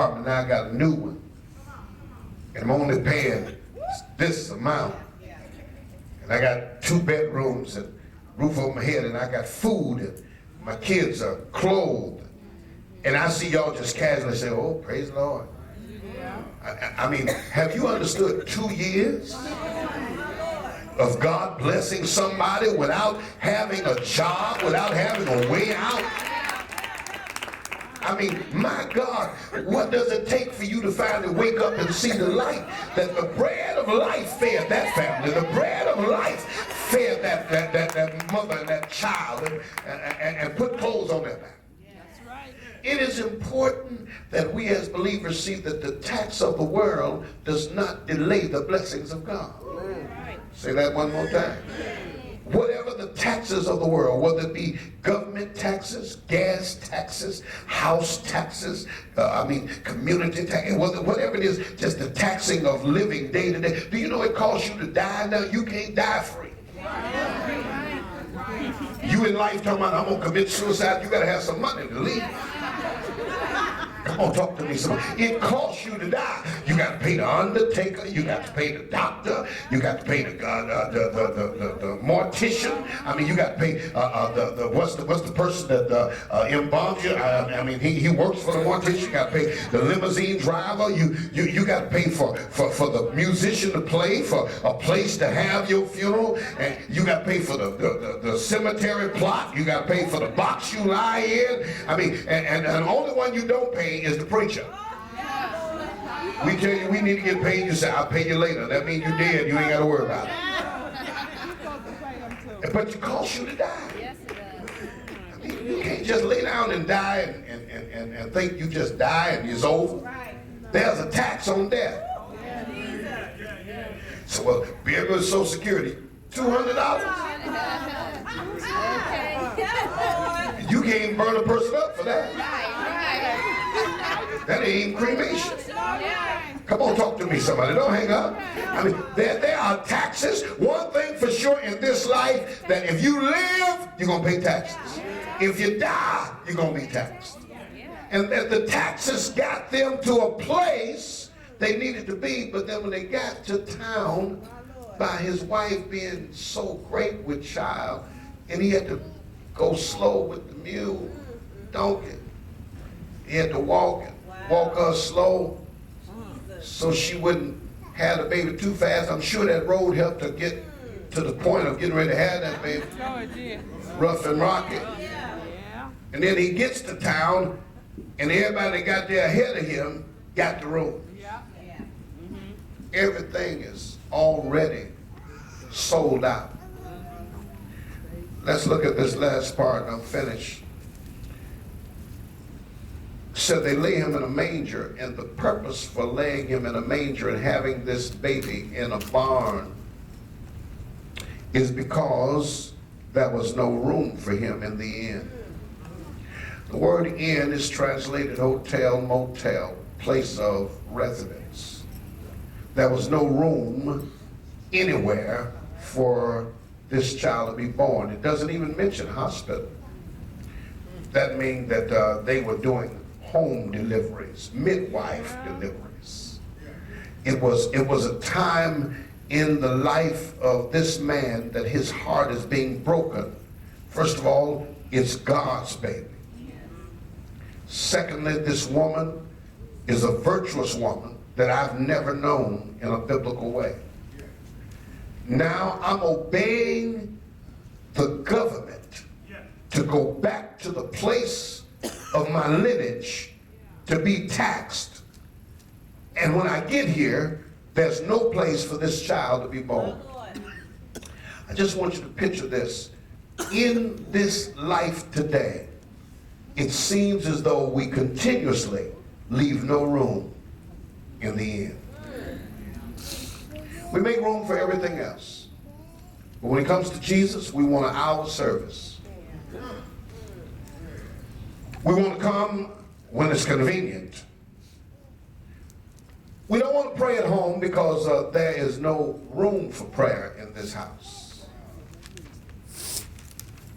apartment, now I got a new one. And I'm only paying this amount. And I got 2 bedrooms and roof over my head, and I got food, and my kids are clothed. And I see y'all just casually say, oh, praise the Lord. I mean, have you understood 2 years of God blessing somebody without having a job, without having a way out? I mean, my God, what does it take for you to finally wake up and see the light? That the bread of life fed that family. The bread of life fed that mother and that child and put clothes on their back. It is important that we as believers see that the tax of the world does not delay the blessings of God. Say that one more time. Whatever the taxes of the world, whether it be government taxes, gas taxes, house taxes, community tax, whatever it is, just the taxing of living day to day. Do you know it costs you to die now? You can't die free. You in life talking about, I'm going to commit suicide, you got to have some money to leave. Come on, talk to me. It costs you to die. You got to pay the undertaker. You got to pay the doctor. You got to pay the mortician. I mean, you got to pay what's the person that embalms you? He works for the mortician. You got to pay the limousine driver. You got to pay for the musician to play, for a place to have your funeral, and you got to pay for the cemetery plot. You got to pay for the box you lie in. I mean, and the only one you don't pay is the preacher. We tell you we need to get paid, you say, I'll pay you later. That means you're dead, you ain't got to worry about it. But it costs you to die. Yes, it does. I mean, you can't just lay down and die and think you just die and it's over. There's a tax on death. So, well, be able to Social Security, $200. You can't burn a person up for that. That ain't cremation. Come on, talk to me, somebody. Don't hang up. I mean, there are taxes. One thing for sure in this life, that if you live, you're going to pay taxes. If you die, you're going to be taxed. And the taxes got them to a place they needed to be, but then when they got to town, by his wife being so great with child, and he had to go slow with the mule, donkey. He had to walk her slow so she wouldn't have the baby too fast. I'm sure that road helped her get to the point of getting ready to have that baby. Rough and rocky. And then he gets to town, and everybody that got there ahead of him got the road. Everything is already sold out. Let's look at this last part and I'm finished. So they lay him in a manger, and the purpose for laying him in a manger and having this baby in a barn is because there was no room for him in the inn. The word inn is translated hotel, motel, place of residence. There was no room anywhere for this child to be born. It doesn't even mention hospital. That means that they were doing home deliveries, midwife deliveries. It was a time in the life of this man that his heart is being broken. First of all, it's God's baby. Secondly, this woman is a virtuous woman that I've never known in a biblical way. Now I'm obeying the government to go back to the place of my lineage to be taxed. And when I get here, there's no place for this child to be born. I just want you to picture this. In this life today, it seems as though we continuously leave no room in the end. We make room for everything else. But when it comes to Jesus, we want an hour service. We want to come when it's convenient. We don't want to pray at home because there is no room for prayer in this house.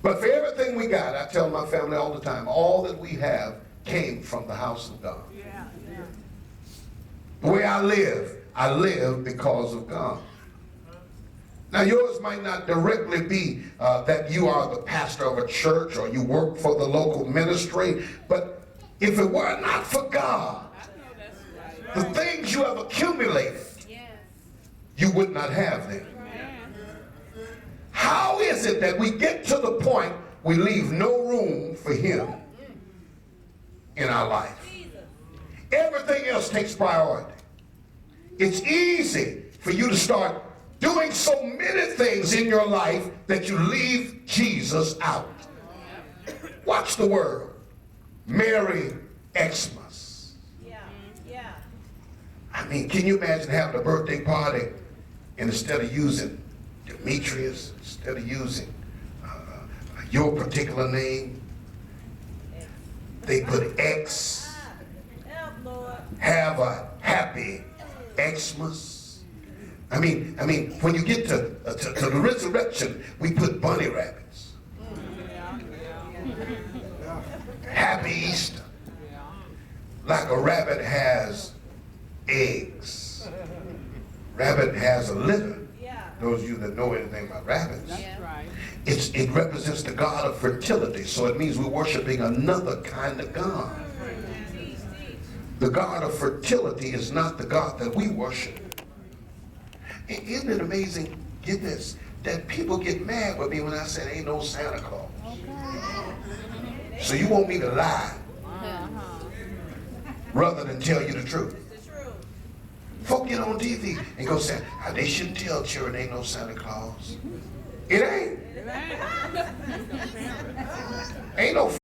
But for everything we got, I tell my family all the time, all that we have came from the house of God. The way I live because of God. Now yours might not directly be that you are the pastor of a church or you work for the local ministry, but if it were not for God, the things you have accumulated, you would not have them. How is it that we get to the point we leave no room for Him in our life? Everything else takes priority. It's easy for you to start doing so many things in your life that you leave Jesus out. Watch the world. Merry Xmas. I mean, can you imagine having a birthday party and instead of using Demetrius, instead of using your particular name, they put X. Have a happy Xmas. I mean, when you get to the resurrection, we put bunny rabbits. Happy Easter. Like a rabbit has eggs. Rabbit has a litter. Those of you that know anything about rabbits. It represents the God of fertility. So it means we're worshiping another kind of God. The God of fertility is not the God that we worship. Isn't it amazing, get this, that people get mad with me when I say ain't no Santa Claus. So you want me to lie rather than tell you the truth. Folk get on TV and go say, they shouldn't tell children ain't no Santa Claus. It ain't. Ain't no